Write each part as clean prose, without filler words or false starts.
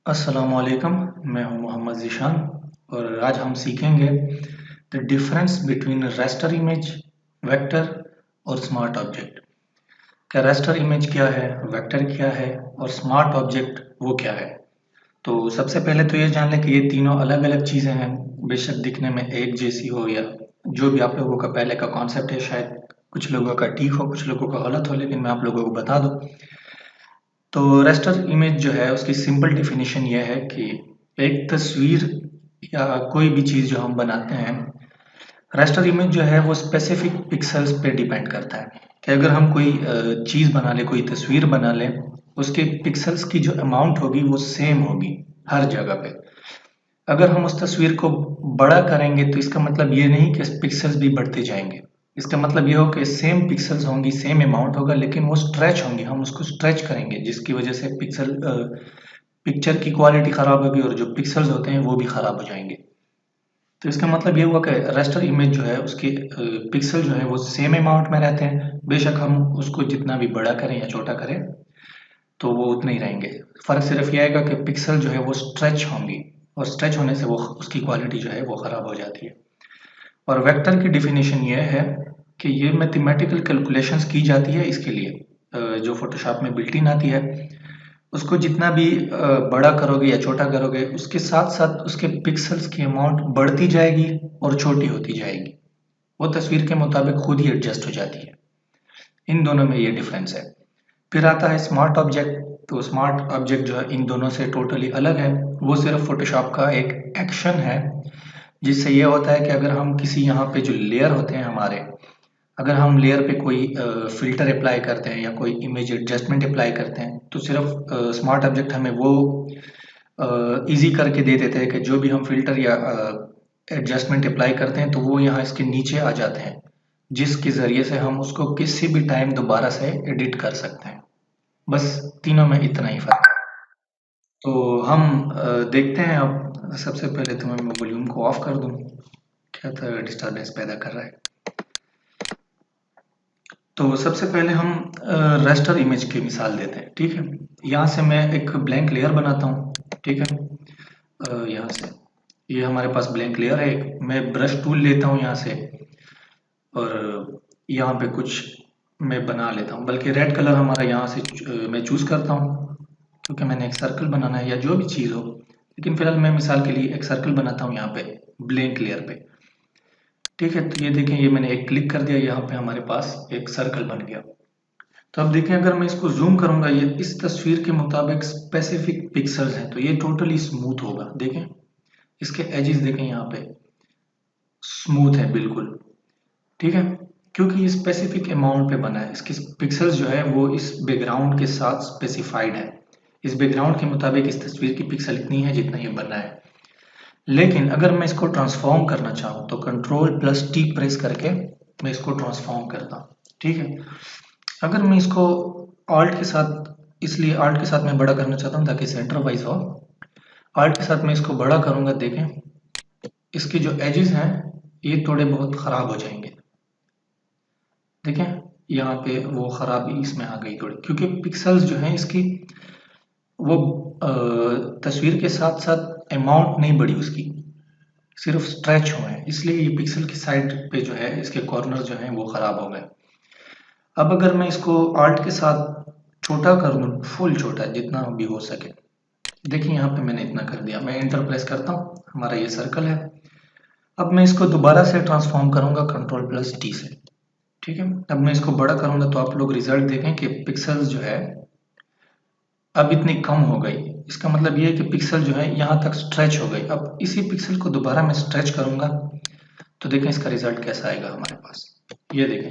अस्सलामुअलैकुम। मैं हूं मोहम्मद ज़ीशान और आज हम सीखेंगे the difference between raster image, vector और स्मार्ट ऑब्जेक्ट। क्या रास्टर इमेज क्या है, वेक्टर क्या है और स्मार्ट ऑब्जेक्ट वो क्या है। तो सबसे पहले तो ये जान लें कि ये तीनों अलग अलग चीज़ें हैं। बेशक दिखने में एक जैसी हो या जो भी आप लोगों का पहले का कॉन्सेप्ट है, शायद कुछ लोगों का ठीक हो कुछ लोगों का गलत हो, लेकिन मैं आप लोगों को बता दूं तो रेस्टर इमेज जो है उसकी सिंपल डेफिनेशन ये है कि एक तस्वीर या कोई भी चीज़ जो हम बनाते हैं, रेस्टर इमेज जो है वो स्पेसिफिक पिक्सल्स पे डिपेंड करता है कि अगर हम कोई चीज़ बना लें, कोई तस्वीर बना लें, उसके पिक्सल्स की जो अमाउंट होगी वो सेम होगी हर जगह पे। अगर हम उस तस्वीर को बड़ा करेंगे तो इसका मतलब ये नहीं कि पिक्सल्स भी बढ़ते जाएंगे। इसका मतलब ये हो कि सेम पिक्सल्स होंगी, सेम अमाउंट होगा, लेकिन वो स्ट्रेच होंगी, हम उसको स्ट्रेच करेंगे जिसकी वजह से पिक्चर की क्वालिटी खराब होगी और जो पिक्सल्स होते हैं वो भी खराब हो जाएंगे। तो इसका मतलब ये हुआ कि रास्टर इमेज जो है उसके पिक्सल जो है वो सेम अमाउंट में रहते हैं। बेशक हम उसको जितना भी बड़ा करें या छोटा करें तो वो उतने ही रहेंगे। फर्क सिर्फ ये आएगा कि पिक्सल जो है वो स्ट्रेच होंगी और स्ट्रेच होने से वो उसकी क्वालिटी जो है वो खराब हो जाती है। और वेक्टर की डिफिनेशन ये है कि ये मैथमेटिकल कैलकुलेशंस की जाती है इसके लिए, जो फोटोशॉप में बिल्ट इन आती है, उसको जितना भी बड़ा करोगे या छोटा करोगे उसके साथ साथ उसके पिक्सल्स की अमाउंट बढ़ती जाएगी और छोटी होती जाएगी। वो तस्वीर के मुताबिक खुद ही एडजस्ट हो जाती है। इन दोनों में ये डिफरेंस है। फिर आता है स्मार्ट ऑब्जेक्ट। तो स्मार्ट ऑब्जेक्ट जो है इन दोनों से टोटली अलग है। वो सिर्फ फोटोशॉप का एक एक्शन है जिससे ये होता है कि अगर हम किसी यहाँ पे जो लेयर होते हैं हमारे, अगर हम लेयर पे कोई फिल्टर अप्लाई करते हैं या कोई इमेज एडजस्टमेंट अप्लाई करते हैं तो सिर्फ स्मार्ट ऑब्जेक्ट हमें वो इजी करके दे देते हैं कि जो भी हम फिल्टर या एडजस्टमेंट अप्लाई करते हैं तो वो यहाँ इसके नीचे आ जाते हैं, जिसके ज़रिए से हम उसको किसी भी टाइम दोबारा से एडिट कर सकते हैं। बस तीनों में इतना ही फ़र्क है। तो हम देखते हैं। अब सबसे पहले तो मैं वॉल्यूम को ऑफ कर दूं, क्या था डिस्टरबेंस पैदा कर रहा है। तो सबसे पहले हम रास्टर इमेज की मिसाल देते हैं, ठीक है। यहाँ से मैं एक ब्लैंक लेयर बनाता हूँ, ठीक है। यहाँ से ये हमारे पास ब्लैंक लेयर है। मैं ब्रश टूल लेता हूँ यहाँ से और यहाँ पे कुछ मैं बना लेता हूँ, बल्कि रेड कलर हमारा यहाँ से मैं चूज़ करता हूँ क्योंकि मैंने एक सर्कल बनाना है या जो भी चीज़ हो। लेकिन फिलहाल मैं मिसाल के लिए एक सर्कल बनाता हूँ यहाँ पे ब्लैंक लेयर पे, ठीक है। तो ये देखें, ये मैंने एक क्लिक कर दिया, यहाँ पे हमारे पास एक सर्कल बन गया। तो अब देखें, अगर मैं इसको जूम करूंगा, ये इस तस्वीर के मुताबिक स्पेसिफिक पिक्सल्स हैं तो ये टोटली स्मूथ होगा। देखें इसके एजेस देखें, यहाँ पे स्मूथ है बिल्कुल, ठीक है। क्योंकि ये स्पेसिफिक अमाउंट पे बना है, इसके पिक्सल्स जो है वो इस बैकग्राउंड के साथ स्पेसिफाइड है। इस बैकग्राउंड के मुताबिक इस तस्वीर की पिक्सल इतनी है जितना ये बना है। लेकिन अगर मैं इसको ट्रांसफॉर्म करना चाहूँ तो कंट्रोल प्लस टी प्रेस करके मैं इसको ट्रांसफॉर्म करता हूँ, ठीक है। अगर मैं इसको ऑल्ट के साथ, इसलिए ऑल्ट के साथ मैं बड़ा करना चाहता हूँ ताकि सेंटर वाइज हो। ऑल्ट के साथ मैं इसको बड़ा करूंगा, देखें इसके जो एजेस हैं ये थोड़े बहुत ख़राब हो जाएंगे। देखें यहाँ पे वो ख़राबी इसमें आ गई थोड़ी, क्योंकि पिक्सल्स जो हैं इसकी वो तस्वीर के साथ साथ अमाउंट नहीं बढ़ी उसकी, सिर्फ स्ट्रेच हुए हैं, इसलिए ये पिक्सल की साइड पे जो है इसके कॉर्नर जो हैं वो ख़राब हो गए। अब अगर मैं इसको आर्ट के साथ छोटा कर दूं, फुल छोटा जितना भी हो सके, देखिए यहाँ पे मैंने इतना कर दिया। मैं एंटर प्रेस करता हूँ, हमारा ये सर्कल है। अब मैं इसको दोबारा से ट्रांसफॉर्म करूंगा कंट्रोल प्लस टी से, ठीक है। अब मैं इसको बड़ा करूंगा तो आप लोग रिजल्ट देखें कि पिक्सल्स जो है अब इतनी कम हो गई। इसका मतलब ये है कि पिक्सल जो है यहाँ तक स्ट्रेच हो गई। अब इसी पिक्सल को दोबारा मैं स्ट्रेच करूंगा तो देखें इसका रिजल्ट कैसा आएगा हमारे पास। ये देखें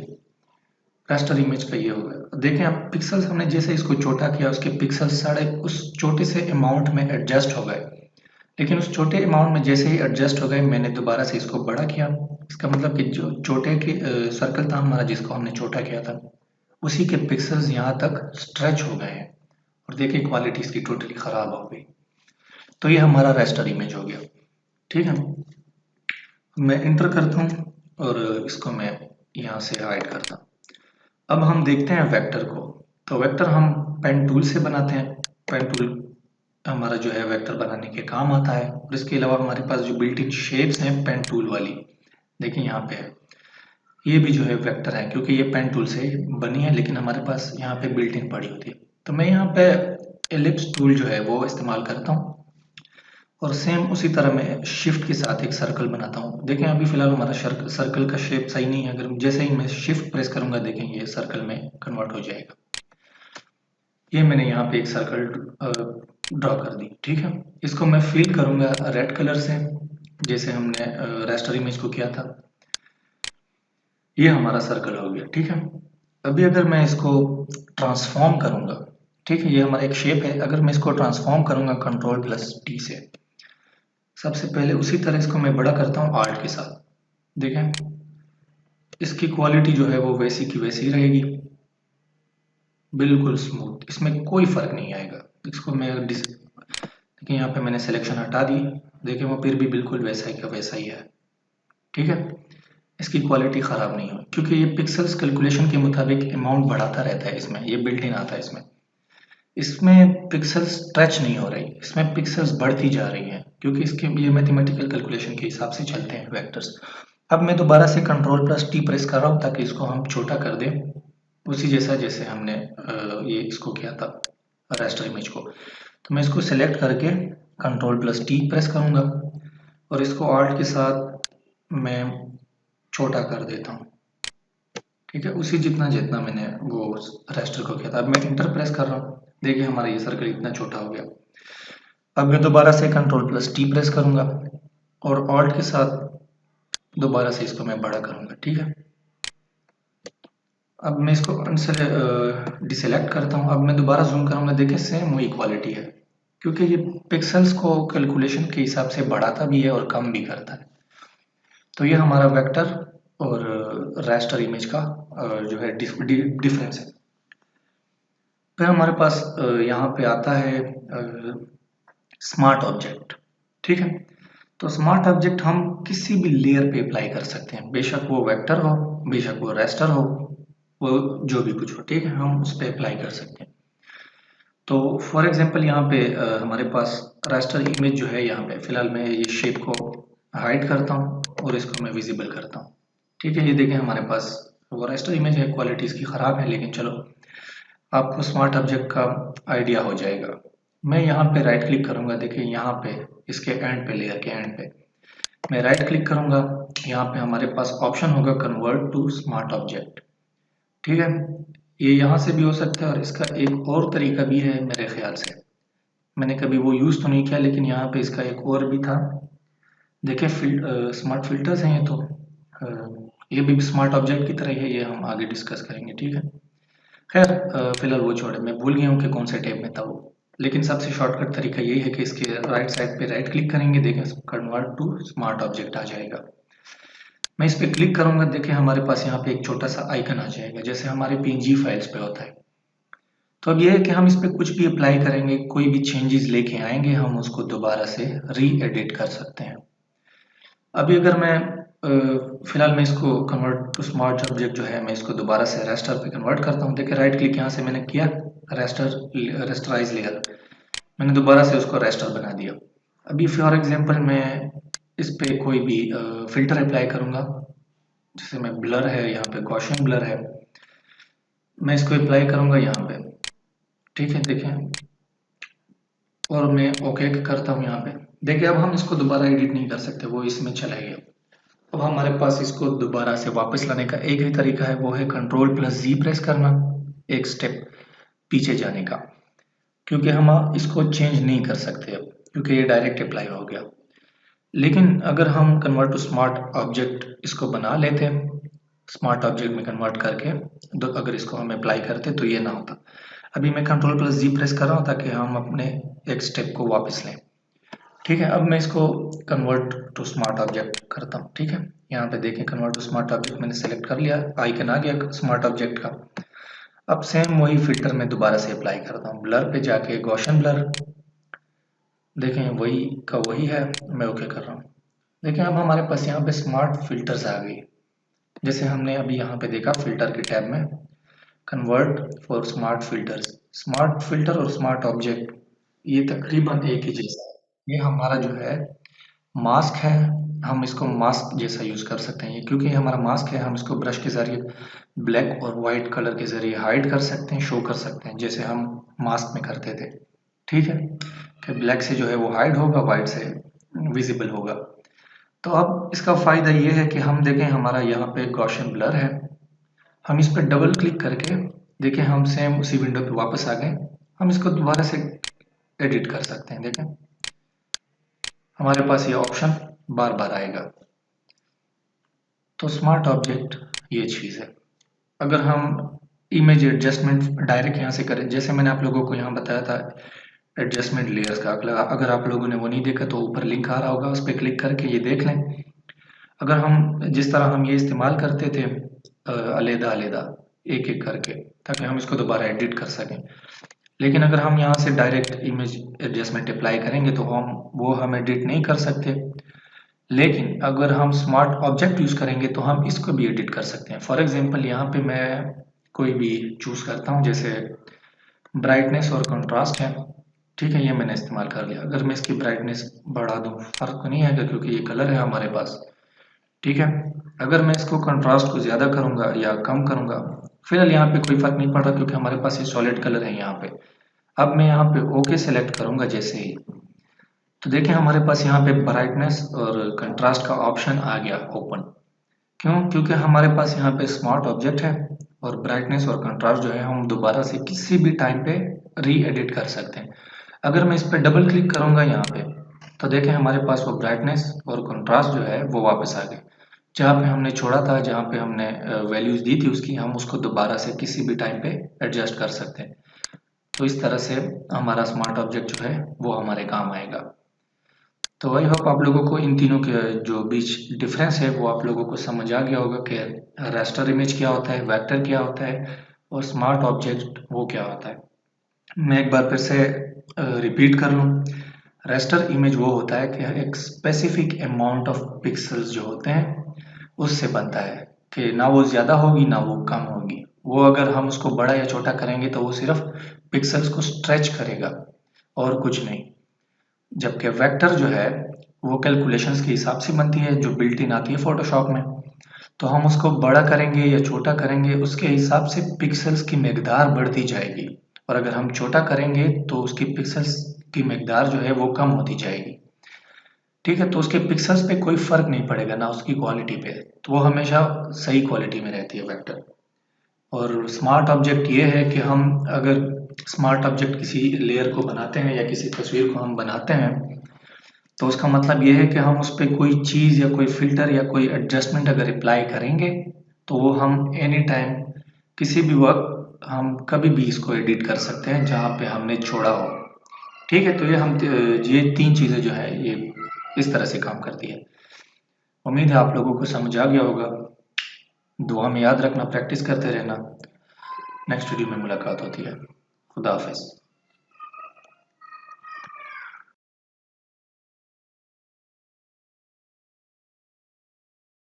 रास्टर इमेज का ये होगा। देखें आप पिक्सल्स हमने जैसे इसको छोटा किया, उसके पिक्सल्स सारे उस छोटे से अमाउंट में एडजस्ट हो गए। लेकिन उस छोटे अमाउंट में जैसे ही एडजस्ट हो गए, मैंने दोबारा से इसको बड़ा किया। इसका मतलब कि जो छोटे के सर्कल था हमारा जिसको हमने छोटा किया था, उसी के पिक्सल्स यहाँ तक स्ट्रेच हो गए हैं और देखिए क्वालिटी इसकी टोटली ख़राब हो गई। तो ये हमारा रास्टर इमेज हो गया, ठीक है। मैं इंटर करता हूँ और इसको मैं यहाँ से हाइड करता हूँ। अब हम देखते हैं वेक्टर को। तो वेक्टर हम पेन टूल से बनाते हैं। पेन टूल हमारा जो है वेक्टर बनाने के काम आता है। और इसके अलावा हमारे पास जो बिल्ट इन शेप्स हैं पेन टूल वाली, देखिए यहाँ पे है, ये भी जो है वेक्टर है क्योंकि ये पेन टूल से बनी है, लेकिन हमारे पास यहाँ पे बिल्ट इन पड़ी होती है। तो मैं यहाँ पे एलिप्स टूल जो है वो इस्तेमाल करता हूँ और सेम उसी तरह मैं शिफ्ट के साथ एक सर्कल बनाता हूँ। देखें अभी फिलहाल हमारा सर्कल का शेप सही नहीं है, अगर जैसे ही मैं शिफ्ट प्रेस करूंगा देखें ये सर्कल में कन्वर्ट हो जाएगा। ये मैंने यहाँ पे एक सर्कल ड्रॉ कर दी, ठीक है। इसको मैं फिल करूंगा रेड कलर से, जैसे हमने रास्टर इमेज को किया था। ये हमारा सर्कल हो गया, ठीक है। अभी अगर मैं इसको ट्रांसफॉर्म करूंगा, ठीक है, ये हमारा एक शेप है, अगर मैं इसको ट्रांसफॉर्म करूंगा Ctrl+T से, सबसे पहले उसी तरह इसको मैं बड़ा करता हूँ आर्ट के साथ। देखें इसकी क्वालिटी जो है वो वैसी की वैसी रहेगी, बिल्कुल स्मूथ, इसमें कोई फर्क नहीं आएगा। इसको मैं देखिए यहाँ पे मैंने सिलेक्शन हटा दी, देखिए वो फिर भी बिल्कुल वैसा ही का वैसा ही है, ठीक है। इसकी क्वालिटी ख़राब नहीं हो क्योंकि ये पिक्सल्स कैलकुलेशन के मुताबिक अमाउंट बढ़ाता रहता है, इसमें ये बिल्ट इन आता है। इसमें पिक्सल्स स्ट्रेच नहीं हो रही, इसमें पिक्सल्स बढ़ती जा रही हैं क्योंकि इसके ये मैथमेटिकल कैलकुलेशन के हिसाब से चलते हैं वेक्टर्स। अब मैं दोबारा से Ctrl+T प्रेस कर रहा हूँ ताकि इसको हम छोटा कर दें, उसी जैसा जैसे हमने ये इसको किया था रास्टर इमेज को। तो मैं इसको सेलेक्ट करके Ctrl+T प्रेस करूँगा और इसको आर्ट के साथ मैं छोटा कर देता हूँ, ठीक है, उसी जितना जितना मैंने वो रास्टर को किया था। अब मैं इंटर प्रेस कर रहा हूँ, देखिए हमारा ये सर्कल इतना छोटा हो गया। अब मैं दोबारा से Ctrl+T प्रेस करूंगा और ऑल्ट के साथ दोबारा से इसको मैं बड़ा करूंगा, ठीक है। अब मैं इसको डिसेलेक्ट करता हूँ, अब मैं दोबारा जूम करूंगा, देखिए सेम वही क्वालिटी है क्योंकि ये पिक्सल्स को कैलकुलेशन के हिसाब से बढ़ाता भी है और कम भी करता है। तो ये हमारा वेक्टर और रास्टर इमेज का जो है डिफरेंस है। फिर हमारे पास यहाँ पे आता है स्मार्ट ऑब्जेक्ट, ठीक है। तो स्मार्ट ऑब्जेक्ट हम किसी भी लेयर पे अप्लाई कर सकते हैं, बेशक वो वेक्टर हो, बेशक वो रास्टर हो, वो जो भी कुछ हो, ठीक है, हम उस पर अप्लाई कर सकते हैं। तो फॉर एग्जांपल यहाँ पे हमारे पास रास्टर इमेज जो है, यहाँ पे फिलहाल मैं ये शेप को हाइड करता हूँ और इसको मैं विजिबल करता हूँ, ठीक है। ये देखें हमारे पास वो रास्टर इमेज है, क्वालिटी इसकी ख़राब है, लेकिन चलो आपको स्मार्ट ऑब्जेक्ट का आइडिया हो जाएगा। मैं यहाँ पे राइट क्लिक करूंगा, देखिए यहाँ पे इसके एंड पे, लेयर के एंड पे मैं राइट क्लिक करूंगा, यहाँ पे हमारे पास ऑप्शन होगा कन्वर्ट टू स्मार्ट ऑब्जेक्ट, ठीक है। ये यहाँ से भी हो सकता है और इसका एक और तरीका भी है मेरे ख्याल से, मैंने कभी वो यूज़ तो नहीं किया, लेकिन यहाँ पे इसका एक और भी था। देखिए स्मार्ट फिल्टर्स हैं ये, तो ये भी स्मार्ट ऑब्जेक्ट की तरह है, ये हम आगे डिस्कस करेंगे, ठीक है। खैर फिलहाल वो छोड़े, मैं भूल गया हूँ कि कौन से टैब में था वो, लेकिन सबसे शॉर्टकट तरीका यही है कि इसके राइट साइड पे राइट क्लिक करेंगे, देखें कन्वर्ट टू स्मार्ट ऑब्जेक्ट आ जाएगा। मैं इस पर क्लिक करूंगा, देखें हमारे पास यहाँ पे एक छोटा सा आइकन आ जाएगा, जैसे हमारे PNG फाइल्स पे होता है। तो अब ये है कि हम इस पर कुछ भी अप्लाई करेंगे, कोई भी चेंजेस लेके आएंगे, हम उसको दोबारा से री एडिट कर सकते हैं। अभी अगर मैं फिलहाल मैं इसको कन्वर्ट टू स्मार्ट ऑब्जेक्ट जो है, मैं इसको दोबारा से रास्टर पे कन्वर्ट करता हूँ। देखिए राइट क्लिक यहाँ से मैंने किया, रास्टराइज लेयर, मैंने दोबारा से उसको रास्टर बना दिया। अभी फॉर एग्जांपल मैं इस पे कोई भी फिल्टर अप्लाई करूंगा, जैसे मैं ब्लर है, यहाँ पे गॉसियन ब्लर है, मैं इसको अप्लाई करूंगा यहाँ पे, ठीक है, देखें, और मैं ओके करता हूँ यहाँ पे। देखिए अब हम इसको दोबारा एडिट नहीं कर सकते, वो इसमें चला गया। अब हमारे पास इसको दोबारा से वापस लाने का एक ही तरीका है, वो है Ctrl+Z प्रेस करना, एक स्टेप पीछे जाने का, क्योंकि हम इसको चेंज नहीं कर सकते अब, क्योंकि ये डायरेक्ट अप्लाई हो गया। लेकिन अगर हम कन्वर्ट टू स्मार्ट ऑब्जेक्ट इसको बना लेते, स्मार्ट ऑब्जेक्ट में कन्वर्ट करके, तो अगर इसको हम अप्लाई करते तो ये ना होता। अभी मैं Ctrl+Z प्रेस कर रहा हूँ ताकि हम अपने एक स्टेप को वापस लें, ठीक है। अब मैं इसको कन्वर्ट टू स्मार्ट ऑब्जेक्ट करता हूँ, ठीक है। यहाँ पे देखें कन्वर्ट टू स्मार्ट ऑब्जेक्ट मैंने सेलेक्ट कर लिया, आइकन आ गया स्मार्ट ऑब्जेक्ट का। अब सेम वही फिल्टर मैं दोबारा से अप्लाई करता हूँ, ब्लर पे जाके गॉसियन ब्लर, देखें वही का वही है, मैं ओके कर रहा हूँ। देखें अब हमारे पास यहाँ पे स्मार्ट फिल्टर्स आ गई, जैसे हमने अभी यहाँ पे देखा फिल्टर के टैब में convert for smart filters, smart filter और स्मार्ट ऑब्जेक्ट ये तकरीबन एक ही जैसा है। ये हमारा जो है मास्क है, हम इसको मास्क जैसा यूज कर सकते हैं। ये क्योंकि ये हमारा मास्क है, हम इसको ब्रश के जरिए ब्लैक और वाइट कलर के जरिए हाइड कर सकते हैं, शो कर सकते हैं, जैसे हम मास्क में करते थे। ठीक है, कि ब्लैक से जो है वो हाइड होगा, वाइट से विजिबल होगा। तो अब इसका फायदा ये है कि हम देखें हमारा यहाँ पे गॉसियन ब्लर है, हम इस पर डबल क्लिक करके देखें हम सेम उसी विंडो पे वापस आ गए। हम इसको दोबारा से एडिट कर सकते हैं। देखें हमारे पास ये ऑप्शन बार बार आएगा। तो स्मार्ट ऑब्जेक्ट ये चीज़ है। अगर हम इमेज एडजस्टमेंट डायरेक्ट यहाँ से करें, जैसे मैंने आप लोगों को यहाँ बताया था एडजस्टमेंट लेयर्स का, अगर आप लोगों ने वो नहीं देखा तो ऊपर लिंक आ रहा होगा, उस पर क्लिक करके ये देख लें। अगर हम जिस तरह हम ये इस्तेमाल करते थे अलग अलग एक एक करके, ताकि हम इसको दोबारा एडिट कर सकें, लेकिन अगर हम यहाँ से डायरेक्ट इमेज एडजस्टमेंट अप्लाई करेंगे तो हम एडिट नहीं कर सकते। लेकिन अगर हम स्मार्ट ऑब्जेक्ट यूज करेंगे तो हम इसको भी एडिट कर सकते हैं। फॉर एग्जांपल यहाँ पे मैं कोई भी चूज करता हूँ, जैसे ब्राइटनेस और कंट्रास्ट है। ठीक है, ये मैंने इस्तेमाल कर लिया। अगर मैं इसकी ब्राइटनेस बढ़ा दूँ फर्क तो नहीं आएगा क्योंकि ये कलर है हमारे पास। ठीक है, अगर मैं इसको कंट्रास्ट को ज़्यादा करूँगा या कम करूँगा, फिलहाल यहाँ पे कोई फर्क नहीं पड़ रहा क्योंकि हमारे पास ये सॉलिड कलर है यहाँ पे। अब मैं यहाँ पे ओके सेलेक्ट करूँगा जैसे ही, तो देखें हमारे पास यहाँ पे ब्राइटनेस और कंट्रास्ट का ऑप्शन आ गया ओपन। क्यों? क्योंकि हमारे पास यहाँ पे स्मार्ट ऑब्जेक्ट है और ब्राइटनेस और कंट्रास्ट जो है हम दोबारा से किसी भी टाइम पे री एडिट कर सकते हैं। अगर मैं इस पर डबल क्लिक करूँगा यहाँ पे, तो देखें हमारे पास वो ब्राइटनेस और कंट्रास्ट जो है वो वापस आ गए। जहाँ पे हमने छोड़ा था, जहाँ पे हमने वैल्यूज दी थी उसकी, हम उसको दोबारा से किसी भी टाइम पे एडजस्ट कर सकते हैं। तो इस तरह से हमारा स्मार्ट ऑब्जेक्ट जो है वो हमारे काम आएगा। तो आई होप आप लोगों को इन तीनों के जो बीच डिफरेंस है वो आप लोगों को समझ आ गया होगा कि रास्टर इमेज क्या होता है, वेक्टर क्या होता है और स्मार्ट ऑब्जेक्ट वो क्या होता है। मैं एक बार फिर से रिपीट कर लूँ। रास्टर इमेज वो होता है कि एक स्पेसिफिक अमाउंट ऑफ पिक्सल्स जो होते हैं उससे बनता है, कि ना वो ज़्यादा होगी ना वो कम होगी। वो अगर हम उसको बड़ा या छोटा करेंगे तो वो सिर्फ पिक्सल्स को स्ट्रेच करेगा और कुछ नहीं। जबकि वेक्टर जो है वो कैलकुलेशंस के हिसाब से बनती है, जो बिल्ट इन आती है फोटोशॉप में। तो हम उसको बड़ा करेंगे या छोटा करेंगे उसके हिसाब से पिक्सल्स की मकदार बढ़ती जाएगी, और अगर हम छोटा करेंगे तो उसकी पिक्सल्स की मकदार जो है वो कम होती जाएगी। ठीक है, तो उसके पिक्सल्स पे कोई फर्क नहीं पड़ेगा, ना उसकी क्वालिटी पे, तो वो हमेशा सही क्वालिटी में रहती है वेक्टर। और स्मार्ट ऑब्जेक्ट ये है कि हम अगर स्मार्ट ऑब्जेक्ट किसी लेयर को बनाते हैं या किसी तस्वीर को हम बनाते हैं, तो उसका मतलब ये है कि हम उस पर कोई चीज़ या कोई फिल्टर या कोई एडजस्टमेंट अगर अप्लाई करेंगे तो वो हम एनी टाइम किसी भी वक्त हम कभी भी इसको एडिट कर सकते हैं जहाँ पे हमने छोड़ा हो। ठीक है, तो ये तीन चीज़ें जो है ये इस तरह से काम करती है। उम्मीद है आप लोगों को समझ आ गया होगा। दुआ में याद रखना, प्रैक्टिस करते रहना। नेक्स्ट वीडियो में मुलाकात होती है। खुदा हाफिज़।